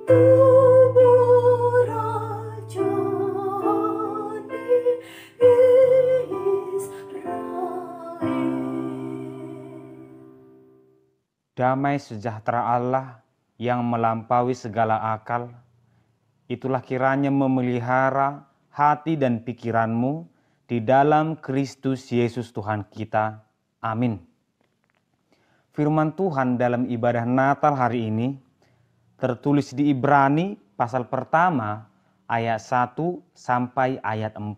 tubuh rajani Israel. Damai sejahtera Allah yang melampaui segala akal, itulah kiranya memelihara hati dan pikiranmu di dalam Kristus Yesus Tuhan kita. Amin. Firman Tuhan dalam ibadah Natal hari ini tertulis di Ibrani pasal pertama ayat 1 sampai ayat 4.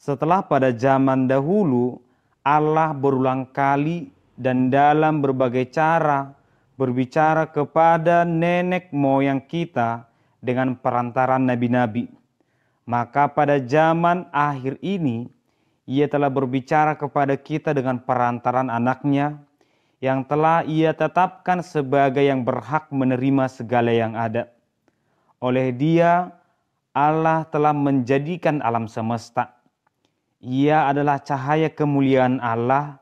Setelah pada zaman dahulu Allah berulang kali dan dalam berbagai cara berbicara kepada nenek moyang kita dengan perantaran nabi-nabi. Maka pada zaman akhir ini, Ia telah berbicara kepada kita dengan perantaran anaknya, yang telah Ia tetapkan sebagai yang berhak menerima segala yang ada. Oleh Dia, Allah telah menjadikan alam semesta. Ia adalah cahaya kemuliaan Allah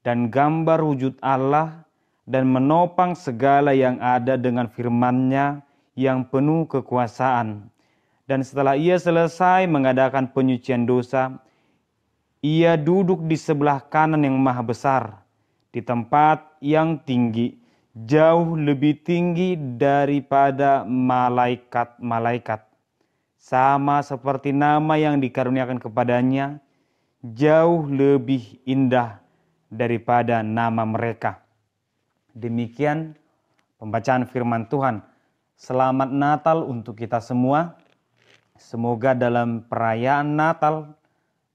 dan gambar wujud Allah, dan menopang segala yang ada dengan firman-Nya yang penuh kekuasaan. Dan setelah Ia selesai mengadakan penyucian dosa, Ia duduk di sebelah kanan yang maha besar, di tempat yang tinggi, jauh lebih tinggi daripada malaikat-malaikat. Sama seperti nama yang dikaruniakan kepadanya, jauh lebih indah daripada nama mereka. Demikian pembacaan firman Tuhan. Selamat Natal untuk kita semua. Semoga dalam perayaan Natal,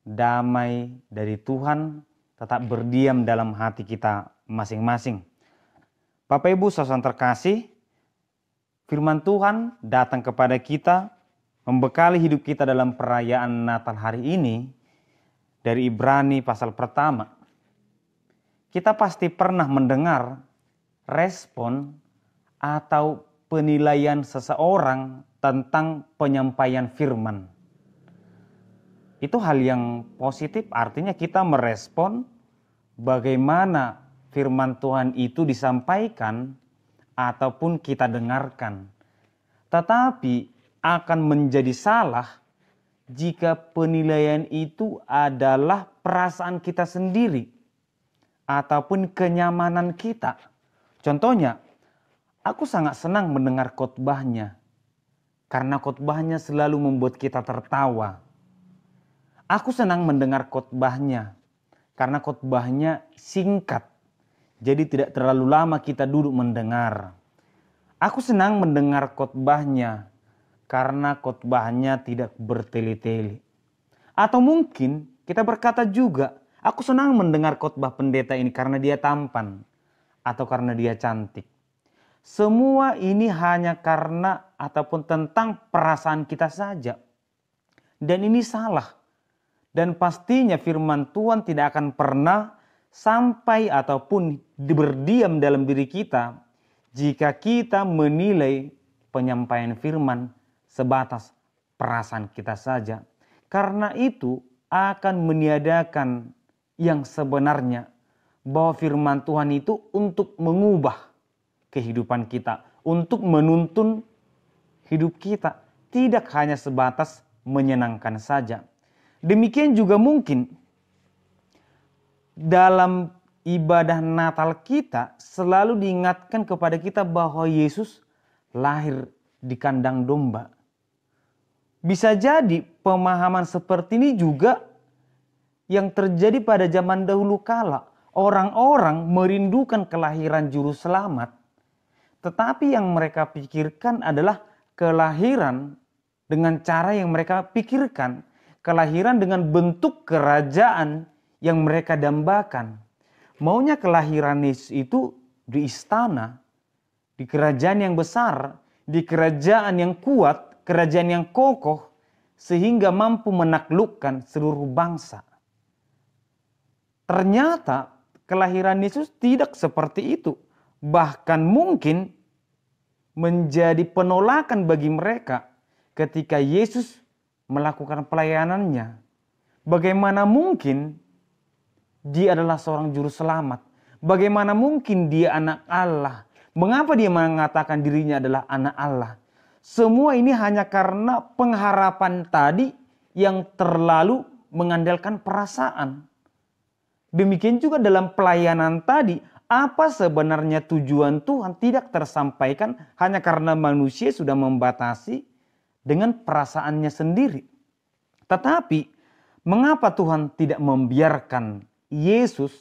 damai dari Tuhan tetap berdiam dalam hati kita masing-masing. Bapak Ibu saudara terkasih, firman Tuhan datang kepada kita, membekali hidup kita dalam perayaan Natal hari ini dari Ibrani pasal pertama. Kita pasti pernah mendengar respon atau penilaian seseorang tentang penyampaian firman. Itu hal yang positif, artinya kita merespon bagaimana firman Tuhan itu disampaikan ataupun kita dengarkan. Tetapi akan menjadi salah jika penilaian itu adalah perasaan kita sendiri ataupun kenyamanan kita. Contohnya, aku sangat senang mendengar khotbahnya karena khotbahnya selalu membuat kita tertawa. Aku senang mendengar khotbahnya karena khotbahnya singkat, jadi tidak terlalu lama kita duduk mendengar. Aku senang mendengar khotbahnya karena khotbahnya tidak bertele-tele. Atau mungkin kita berkata juga, aku senang mendengar khotbah pendeta ini karena dia tampan atau karena dia cantik. Semua ini hanya karena ataupun tentang perasaan kita saja. Dan ini salah. Dan pastinya firman Tuhan tidak akan pernah sampai ataupun berdiam dalam diri kita jika kita menilai penyampaian firman sebatas perasaan kita saja. Karena itu akan meniadakan yang sebenarnya, bahwa firman Tuhan itu untuk mengubah kehidupan kita, untuk menuntun hidup kita, tidak hanya sebatas menyenangkan saja. Demikian juga mungkin dalam ibadah Natal kita selalu diingatkan kepada kita bahwa Yesus lahir di kandang domba. Bisa jadi pemahaman seperti ini juga yang terjadi pada zaman dahulu kala. Orang-orang merindukan kelahiran juru selamat, tetapi yang mereka pikirkan adalah kelahiran dengan cara yang mereka pikirkan, kelahiran dengan bentuk kerajaan yang mereka dambakan. Maunya kelahiran Yesus itu di istana, di kerajaan yang besar, di kerajaan yang kuat, kerajaan yang kokoh, sehingga mampu menaklukkan seluruh bangsa. Ternyata kelahiran Yesus tidak seperti itu. Bahkan mungkin menjadi penolakan bagi mereka ketika Yesus melakukan pelayanannya. Bagaimana mungkin dia adalah seorang juru selamat? Bagaimana mungkin dia anak Allah? Mengapa dia mengatakan dirinya adalah anak Allah? Semua ini hanya karena pengharapan tadi yang terlalu mengandalkan perasaan. Demikian juga dalam pelayanan tadi, apa sebenarnya tujuan Tuhan tidak tersampaikan hanya karena manusia sudah membatasi dengan perasaannya sendiri. Tetapi mengapa Tuhan tidak membiarkan Yesus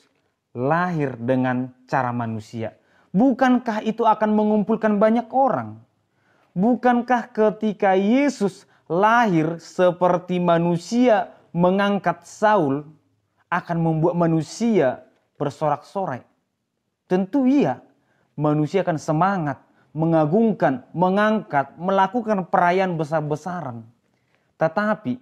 lahir dengan cara manusia? Bukankah itu akan mengumpulkan banyak orang? Bukankah ketika Yesus lahir seperti manusia mengangkat Saul akan membuat manusia bersorak-sorai? Tentu iya, manusia akan semangat, mengagungkan, mengangkat, melakukan perayaan besar-besaran. Tetapi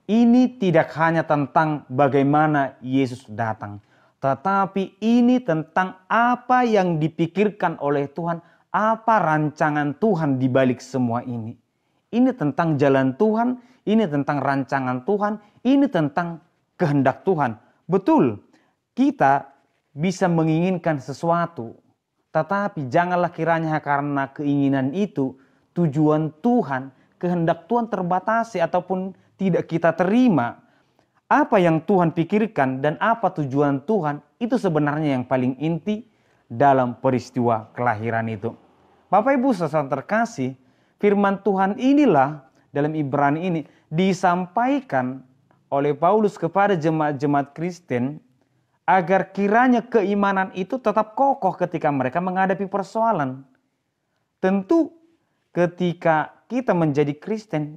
ini tidak hanya tentang bagaimana Yesus datang, tetapi ini tentang apa yang dipikirkan oleh Tuhan, apa rancangan Tuhan di balik semua ini. Ini tentang jalan Tuhan, ini tentang rancangan Tuhan, ini tentang kehendak Tuhan. Betul, kita bisa menginginkan sesuatu, tetapi janganlah kiranya karena keinginan itu tujuan Tuhan, kehendak Tuhan terbatasi ataupun tidak kita terima. Apa yang Tuhan pikirkan dan apa tujuan Tuhan itu sebenarnya yang paling inti dalam peristiwa kelahiran itu. Bapak Ibu saudara terkasih, firman Tuhan inilah dalam Ibrani ini disampaikan oleh Paulus kepada jemaat-jemaat Kristen agar kiranya keimanan itu tetap kokoh ketika mereka menghadapi persoalan. Tentu ketika kita menjadi Kristen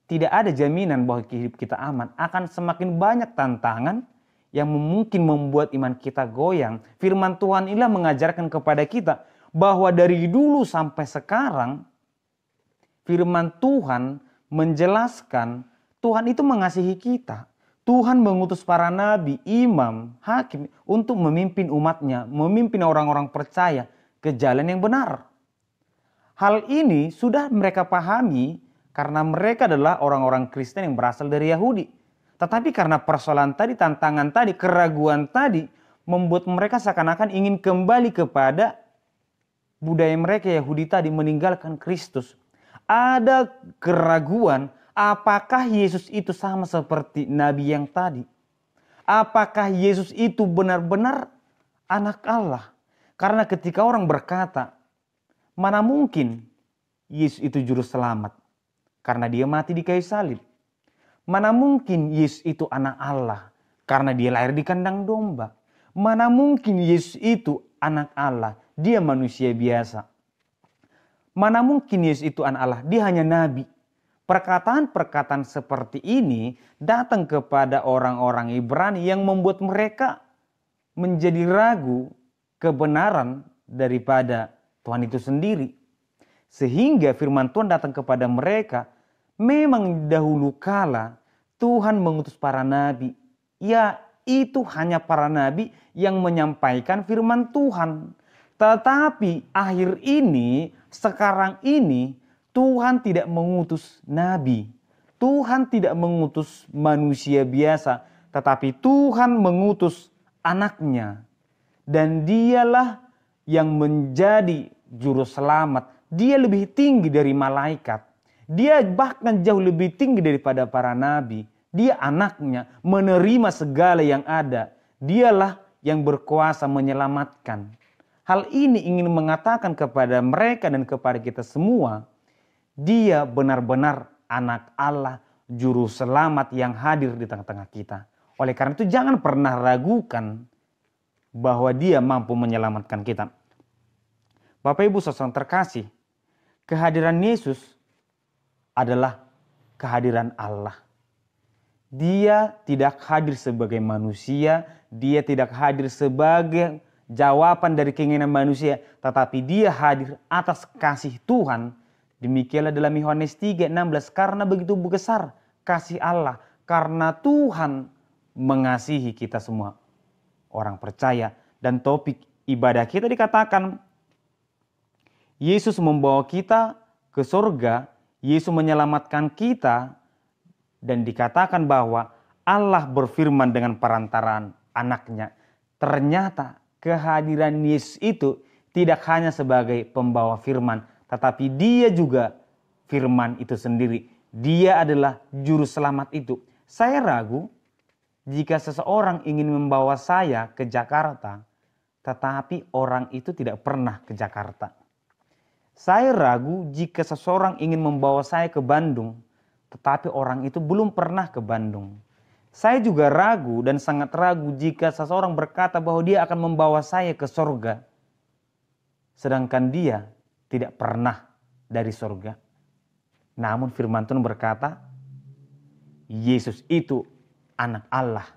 tidak ada jaminan bahwa hidup kita aman. Akan semakin banyak tantangan yang mungkin membuat iman kita goyang. Firman Tuhan inilah mengajarkan kepada kita bahwa dari dulu sampai sekarang firman Tuhan menjelaskan Tuhan itu mengasihi kita. Tuhan mengutus para nabi, imam, hakim untuk memimpin umatnya, memimpin orang-orang percaya ke jalan yang benar. Hal ini sudah mereka pahami karena mereka adalah orang-orang Kristen yang berasal dari Yahudi. Tetapi karena persoalan tadi, tantangan tadi, keraguan tadi membuat mereka seakan-akan ingin kembali kepada budaya mereka Yahudi tadi, meninggalkan Kristus. Ada keraguan, apakah Yesus itu sama seperti nabi yang tadi? Apakah Yesus itu benar-benar anak Allah? Karena ketika orang berkata, mana mungkin Yesus itu juru selamat? Karena dia mati di kayu salib. Mana mungkin Yesus itu anak Allah? Karena dia lahir di kandang domba. Mana mungkin Yesus itu anak Allah? Dia manusia biasa. Mana mungkin Yesus itu anak Allah? Dia hanya nabi. Perkataan-perkataan seperti ini datang kepada orang-orang Ibrani yang membuat mereka menjadi ragu kebenaran daripada Tuhan itu sendiri. Sehingga firman Tuhan datang kepada mereka. Memang dahulu kala Tuhan mengutus para nabi. Ya, itu hanya para nabi yang menyampaikan firman Tuhan. Tetapi akhir ini, sekarang ini Tuhan tidak mengutus nabi. Tuhan tidak mengutus manusia biasa. Tetapi Tuhan mengutus anaknya. Dan dialah yang menjadi juru selamat. Dia lebih tinggi dari malaikat. Dia bahkan jauh lebih tinggi daripada para nabi. Dia anaknya menerima segala yang ada. Dialah yang berkuasa menyelamatkan. Hal ini ingin mengatakan kepada mereka dan kepada kita semua. Dia benar-benar anak Allah, juru selamat yang hadir di tengah-tengah kita. Oleh karena itu jangan pernah ragukan bahwa dia mampu menyelamatkan kita. Bapak Ibu saudara terkasih, kehadiran Yesus adalah kehadiran Allah. Dia tidak hadir sebagai manusia, dia tidak hadir sebagai jawaban dari keinginan manusia, tetapi dia hadir atas kasih Tuhan. Demikianlah dalam Yohanes 3:16, karena begitu besar kasih Allah, karena Tuhan mengasihi kita semua orang percaya. Dan topik ibadah kita dikatakan, Yesus membawa kita ke surga, Yesus menyelamatkan kita, dan dikatakan bahwa Allah berfirman dengan perantaraan anaknya. Ternyata kehadiran Yesus itu tidak hanya sebagai pembawa firman, tetapi dia juga firman itu sendiri. Dia adalah juru selamat itu. Saya ragu jika seseorang ingin membawa saya ke Jakarta, tetapi orang itu tidak pernah ke Jakarta. Saya ragu jika seseorang ingin membawa saya ke Bandung, tetapi orang itu belum pernah ke Bandung. Saya juga ragu dan sangat ragu jika seseorang berkata bahwa dia akan membawa saya ke sorga, sedangkan dia tidak pernah dari sorga. Namun firman Tuhan berkata, Yesus itu anak Allah.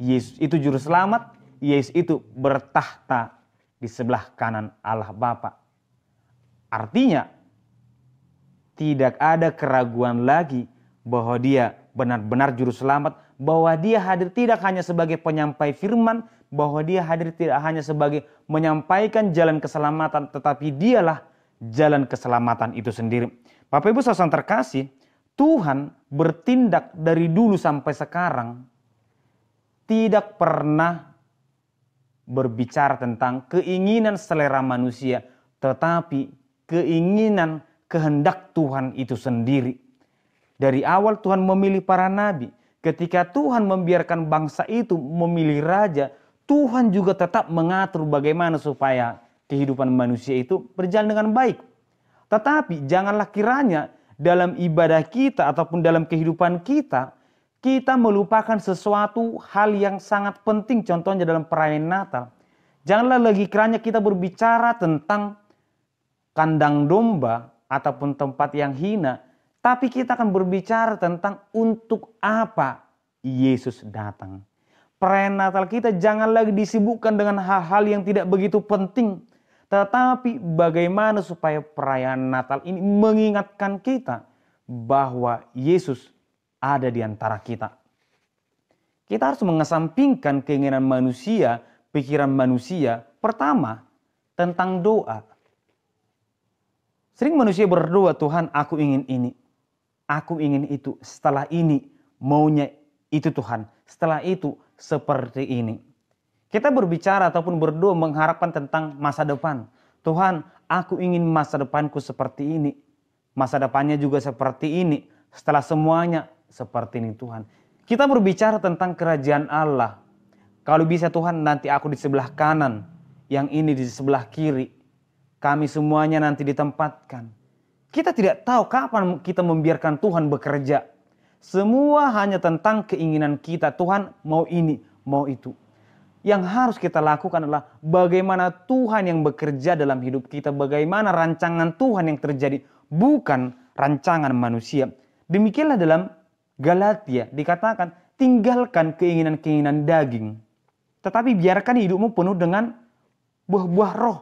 Yesus itu juru selamat. Yesus itu bertahta di sebelah kanan Allah Bapa. Artinya, tidak ada keraguan lagi bahwa dia benar-benar juru selamat, bahwa dia hadir tidak hanya sebagai penyampai firman, bahwa dia hadir tidak hanya sebagai menyampaikan jalan keselamatan, tetapi dialah jalan keselamatan itu sendiri. Bapak Ibu saudara terkasih, Tuhan bertindak dari dulu sampai sekarang tidak pernah berbicara tentang keinginan selera manusia, tetapi keinginan kehendak Tuhan itu sendiri. Dari awal Tuhan memilih para nabi. Ketika Tuhan membiarkan bangsa itu memilih raja, Tuhan juga tetap mengatur bagaimana supaya kehidupan manusia itu berjalan dengan baik. Tetapi janganlah kiranya dalam ibadah kita ataupun dalam kehidupan kita, kita melupakan sesuatu hal yang sangat penting, contohnya dalam perayaan Natal. Janganlah lagi kiranya kita berbicara tentang kandang domba ataupun tempat yang hina, tapi kita akan berbicara tentang untuk apa Yesus datang. Perayaan Natal kita jangan lagi disibukkan dengan hal-hal yang tidak begitu penting, tetapi bagaimana supaya perayaan Natal ini mengingatkan kita bahwa Yesus ada di antara kita. Kita harus mengesampingkan keinginan manusia, pikiran manusia. Pertama, tentang doa. Sering manusia berdoa, Tuhan aku ingin ini, aku ingin itu, setelah ini maunya itu Tuhan, setelah itu seperti ini. Kita berbicara ataupun berdoa mengharapkan tentang masa depan. Tuhan, aku ingin masa depanku seperti ini. Masa depannya juga seperti ini. Setelah semuanya seperti ini Tuhan. Kita berbicara tentang kerajaan Allah. Kalau bisa Tuhan nanti aku di sebelah kanan. Yang ini di sebelah kiri. Kami semuanya nanti ditempatkan. Kita tidak tahu kapan kita membiarkan Tuhan bekerja. Semua hanya tentang keinginan kita. Tuhan mau ini, mau itu. Yang harus kita lakukan adalah bagaimana Tuhan yang bekerja dalam hidup kita. Bagaimana rancangan Tuhan yang terjadi. Bukan rancangan manusia. Demikianlah dalam Galatia dikatakan tinggalkan keinginan-keinginan daging. Tetapi biarkan hidupmu penuh dengan buah-buah roh.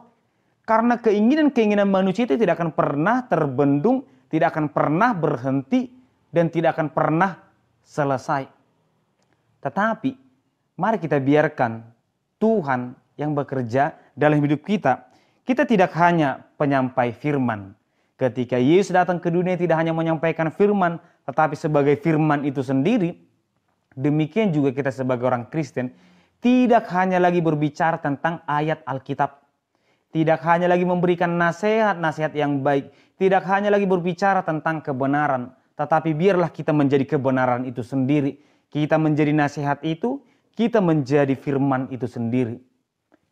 Karena keinginan-keinginan manusia itu tidak akan pernah terbendung. Tidak akan pernah berhenti. Dan tidak akan pernah selesai. Tetapi mari kita biarkan Tuhan yang bekerja dalam hidup kita. Kita tidak hanya penyampai firman. Ketika Yesus datang ke dunia tidak hanya menyampaikan firman, tetapi sebagai firman itu sendiri. Demikian juga kita sebagai orang Kristen tidak hanya lagi berbicara tentang ayat Alkitab. Tidak hanya lagi memberikan nasihat-nasihat yang baik. Tidak hanya lagi berbicara tentang kebenaran. Tetapi biarlah kita menjadi kebenaran itu sendiri. Kita menjadi nasihat itu. Kita menjadi firman itu sendiri.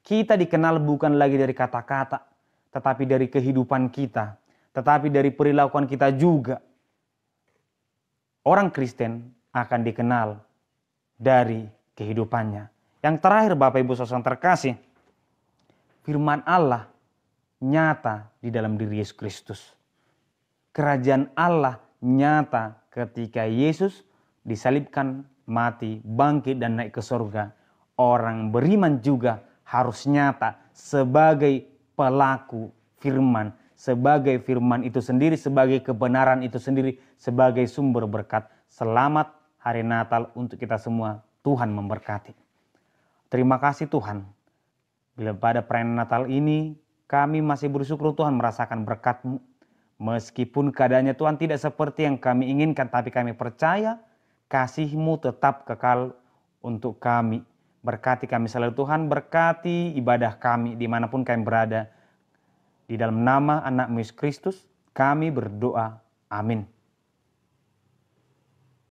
Kita dikenal bukan lagi dari kata-kata, tetapi dari kehidupan kita, tetapi dari perilakuan kita juga. Orang Kristen akan dikenal dari kehidupannya. Yang terakhir Bapak Ibu Saudara terkasih, firman Allah nyata di dalam diri Yesus Kristus. Kerajaan Allah nyata ketika Yesus disalibkan, mati, bangkit dan naik ke surga. Orang beriman juga harus nyata sebagai pelaku firman. Sebagai firman itu sendiri, sebagai kebenaran itu sendiri, sebagai sumber berkat. Selamat hari Natal untuk kita semua. Tuhan memberkati. Terima kasih Tuhan. Bila pada perayaan Natal ini kami masih bersyukur Tuhan merasakan berkat-Mu. Meskipun keadaannya Tuhan tidak seperti yang kami inginkan, tapi kami percaya kasih-Mu tetap kekal untuk kami. Berkati kami selalu Tuhan, berkati ibadah kami dimanapun kami berada. Di dalam nama anak-Mu Yesus Kristus, kami berdoa. Amin.